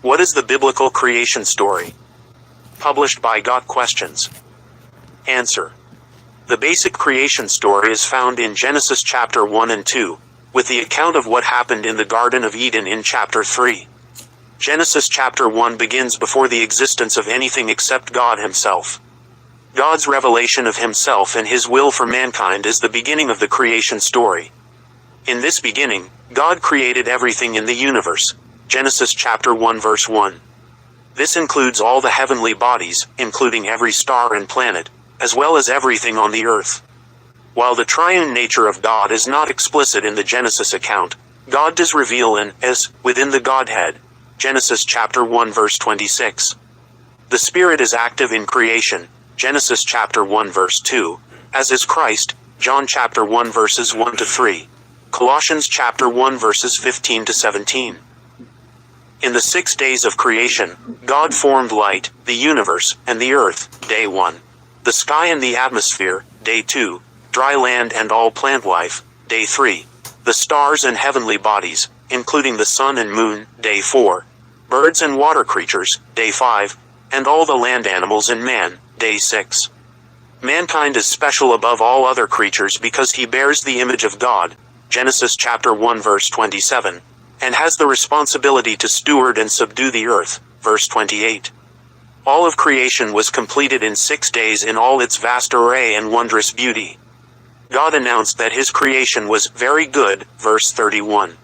What is the biblical creation story? Published by Got Questions. Answer. The basic creation story is found in Genesis chapter 1 and 2, with the account of what happened in the Garden of Eden in chapter 3. Genesis chapter 1 begins before the existence of anything except God himself. God's revelation of himself and his will for mankind is the beginning of the creation story. In this beginning, God created everything in the universe. Genesis chapter 1 verse 1. This includes all the heavenly bodies, including every star and planet, as well as everything on the earth. While the triune nature of God is not explicit in the Genesis account, God does reveal an as within the Godhead. Genesis chapter 1 verse 26. The Spirit is active in creation. Genesis chapter 1 verse 2, as is Christ. John chapter 1 verses 1 to 3. Colossians chapter 1 verses 15 to 17. In the 6 days of creation, God formed light, the universe, and the earth, day 1. The sky and the atmosphere, day 2. Dry land and all plant life, day 3. The stars and heavenly bodies, including the sun and moon, day 4. Birds and water creatures, day 5. And all the land animals and man, day 6. Mankind is special above all other creatures because he bears the image of God, Genesis chapter 1 verse 27, and has the responsibility to steward and subdue the earth, verse 28. All of creation was completed in 6 days in all its vast array and wondrous beauty. God announced that his creation was very good, verse 31.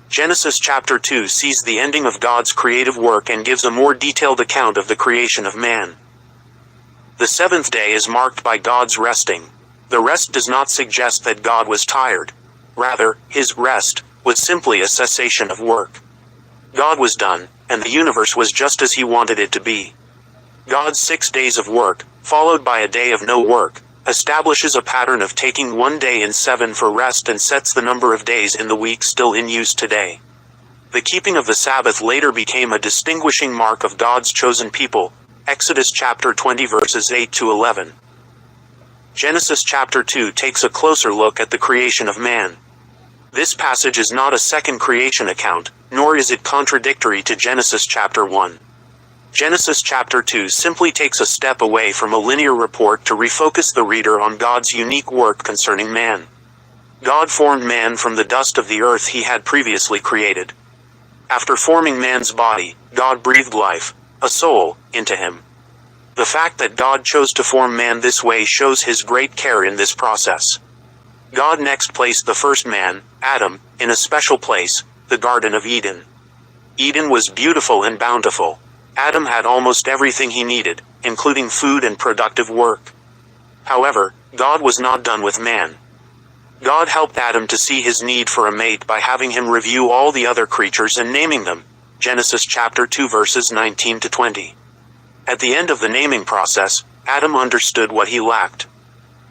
Genesis chapter 2 sees the ending of God's creative work and gives a more detailed account of the creation of man. The seventh day is marked by God's resting. The rest does not suggest that God was tired. Rather, his rest was simply a cessation of work. God was done, and the universe was just as he wanted it to be. God's 6 days of work, followed by a day of no work, establishes a pattern of taking 1 day in 7 for rest and sets the number of days in the week still in use today. The keeping of the Sabbath later became a distinguishing mark of God's chosen people. Exodus chapter 20 verses 8 to 11. Genesis chapter 2 takes a closer look at the creation of man. This passage is not a second creation account, nor is it contradictory to Genesis chapter 1. Genesis chapter 2 simply takes a step away from a linear report to refocus the reader on God's unique work concerning man. God formed man from the dust of the earth he had previously created. After forming man's body, God breathed life, a soul, into him. The fact that God chose to form man this way shows his great care in this process. God next placed the first man, Adam, in a special place, the Garden of Eden. Eden was beautiful and bountiful. Adam had almost everything he needed, including food and productive work. However, God was not done with man. God helped Adam to see his need for a mate by having him review all the other creatures and naming them. Genesis chapter 2 verses 19 to 20. At the end of the naming process, Adam understood what he lacked.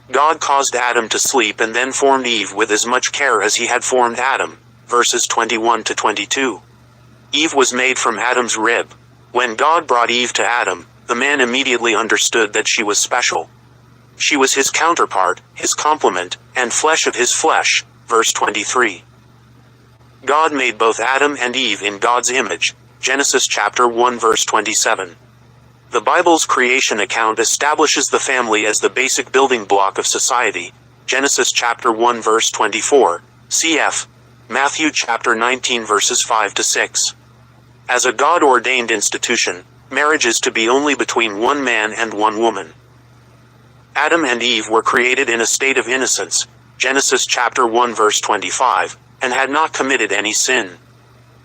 God caused Adam to sleep and then formed Eve with as much care as he had formed Adam, verses 21 to 22. Eve was made from Adam's rib. When God brought Eve to Adam, the man immediately understood that she was special. She was his counterpart, his complement, and flesh of his flesh, verse 23. God made both Adam and Eve in God's image, Genesis chapter 1 verse 27. The Bible's creation account establishes the family as the basic building block of society, Genesis chapter 1 verse 24, cf. Matthew chapter 19 verses 5 to 6. As a God-ordained institution, marriage is to be only between one man and one woman. Adam and Eve were created in a state of innocence, Genesis chapter 1 verse 25, and had not committed any sin.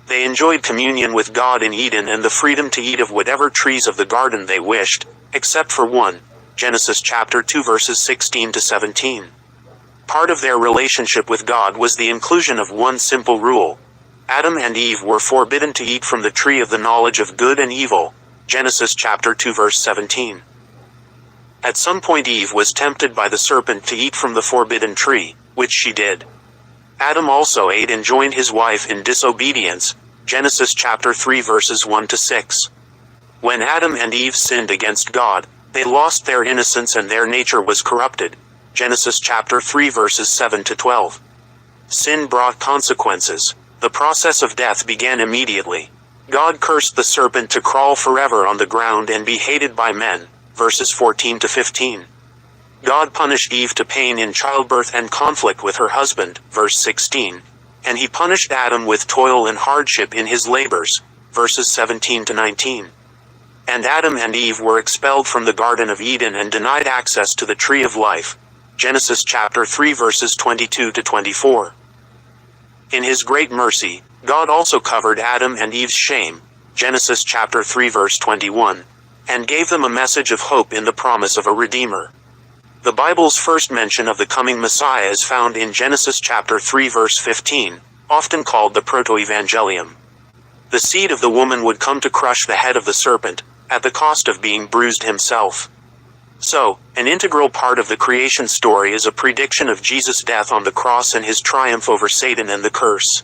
They enjoyed communion with God in Eden and the freedom to eat of whatever trees of the garden they wished, except for one, Genesis chapter 2 verses 16 to 17. Part of their relationship with God was the inclusion of one simple rule. Adam and Eve were forbidden to eat from the tree of the knowledge of good and evil, Genesis chapter 2 verse 17. At some point Eve was tempted by the serpent to eat from the forbidden tree, which she did. Adam also ate and joined his wife in disobedience, Genesis chapter 3 verses 1 to 6. When Adam and Eve sinned against God, they lost their innocence and their nature was corrupted, Genesis chapter 3 verses 7 to 12. Sin brought consequences. The process of death began immediately. God cursed the serpent to crawl forever on the ground and be hated by men, verses 14 to 15. God punished Eve to pain in childbirth and conflict with her husband, verse 16. And he punished Adam with toil and hardship in his labors, verses 17 to 19. And Adam and Eve were expelled from the Garden of Eden and denied access to the tree of life, Genesis chapter 3 verses 22 to 24. In his great mercy, God also covered Adam and Eve's shame, Genesis chapter 3 verse 21, and gave them a message of hope in the promise of a Redeemer. The Bible's first mention of the coming Messiah is found in Genesis chapter 3 verse 15, often called the Proto-Evangelium. The seed of the woman would come to crush the head of the serpent, at the cost of being bruised himself. So, an integral part of the creation story is a prediction of Jesus' death on the cross and his triumph over Satan and the curse.